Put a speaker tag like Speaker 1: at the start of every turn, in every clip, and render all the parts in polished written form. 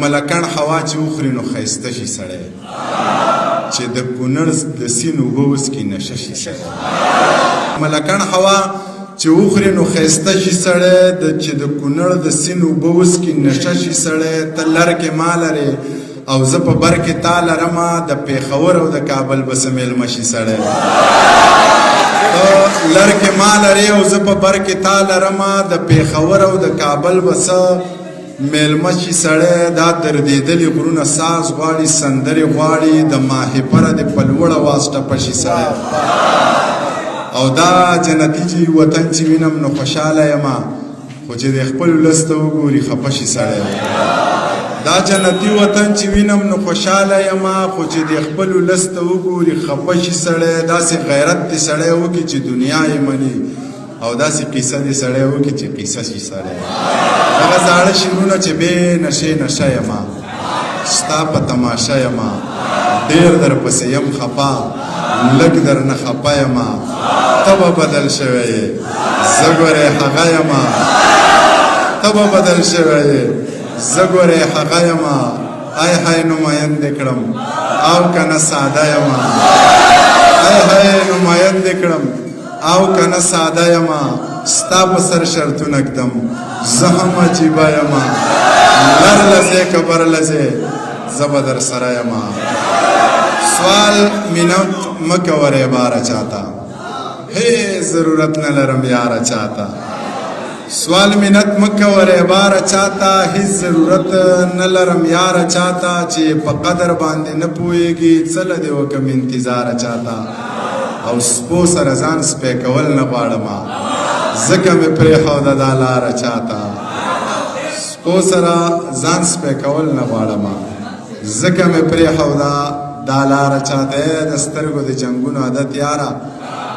Speaker 1: ملکان هوا چې وخوري نو ښایسته شي سړی چې د کونړ د سیند اوبه وڅکي نشه شي سړی ملکان هوا چې وخوري نو ښایسته شي سړی چې د کونړ د سیند اوبه وڅکي نشه شي سړی ته لر کې ما لرې او زه په بر کې تا لرمه د پېښور او د کابل به څه مېلمه شي سړی لر کې ما لرې او زه په بر کې تا لرمه د پېښور او د کابل به څه مېلمه شي سړی دا دردېدلي غرونه ساز غواړي سندرې غواړي د ماهیپره د په لوړ اواز ټپه شي سړی او دا جنتي چې وطن چې وینم نو خوشحاله یمه خو چې د خپل ولس ته وګوري خفه شي سړی دا جنتي وطن چې وینم نو خوشحاله یمه خو چې د خپل ولس ته وګوري خفه شي سړی داسې غیرت دې سړی وکړي چې دنیا یې مني او داسې قیصه دې سړی وکړي چې قیصه شي سړی هغه زاړه شعرونه چې بې نشې نشه یمه ستا په تماشه یمه ډېر درپسې یم خفه لږ درنه خفه یمه ته به بدل شوی یې زه ګورې هغه یمه ته به بدل شوی یې زه ګورې هغه یمه های های نمایندې کړم او که نه ساده یمه های های نمایندې کړم او که نه ساده یمه ستا په سر شرطونه ږدم زه هم عجیبه یمه لر لځې که بر لځې زه به در سره یمه سوال مینت مه کوه باره چاته هیڅ ضرورت نه لرم یاره چاته سوال منت مکوه باره چاته هیڅ ضرورت نه لرم یاره چاته چې په قدر باندې نه پوهېږي څه له دې وکړم انتظاره چاته او سپو سره ځان سپی کول نه غواړمه ځکه مې پرېښوده دا لاره چاته سپو سره ځان سپی کول نه غواړمه ځکه مې پرېښوده دا لاره چاته د سترګو د جنګونو عادت یاره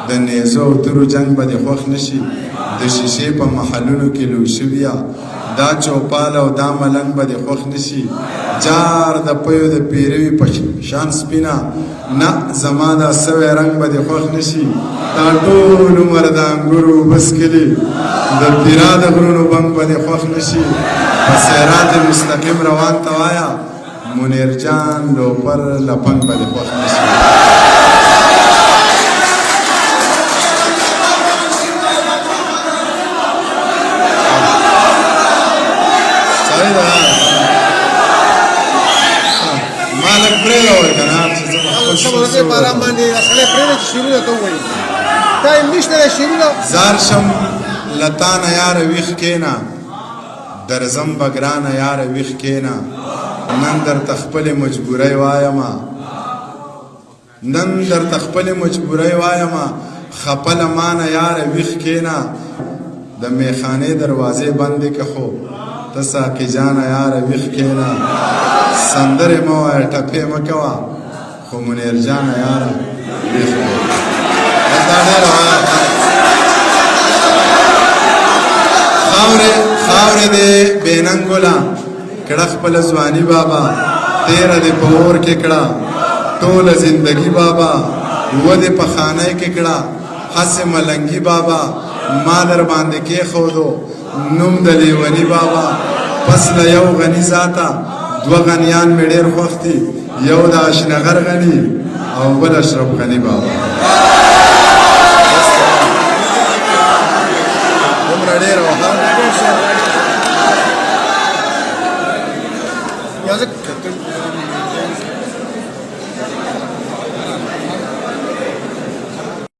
Speaker 1: د نیزو او تورو جنګ به دې خوښ نه شي د شیشې په محلونو کې لو شویه دا چوپال او دا ملنګ به دې خوښ نه شي جار د پیو د پیروي په شان سپینه نه زما دا سوی رنګ به دې خوښ نه شي دا ټول عمر د انګورو بسکلي د پیرا د غرونو بنګ به دې خوښ نه شي په صراط مستقیم روان ته وایه منیر جان لوپر لپنګ به دې خوښ نه شي مالک پرېږده ورکنه چې زه به خپل
Speaker 2: شعر باران باندې سړی پرېږده چې شعرونه ته ووایي ټایم نشته دی شعرونه
Speaker 1: زار شم له تا نه یاره ویښ کښېنه درځم به ګرانه یاره ویښ کښېنه نن درته خپلې مجبورۍ وایمه نن درته خپلې مجبورۍ وایمه خپه له ما نه یاره ویښ کښېنه د میخانې دروازې بندې که خو ته ساقي جانه یاره ویښ کښېنه سندرې مه وایه ټپې مه کوه خو منیر جانه یاره ویښ کښېنه دا ډېره خاورې دې بې ننګوله کړه خپله ځواني بابا تېره دې په اور کې کړه ټوله زندګي بابا ودې په خانۍ کې کړه هسې ملنګي بابا ما در باندې کېښودو نوم د لیوني بابا پس له یو غني ذاته دوه غنیان مې ډېر خوښ دي یو د اشنغر غني او بل اشرف غني بابا دومره ډېره وه
Speaker 2: یا زه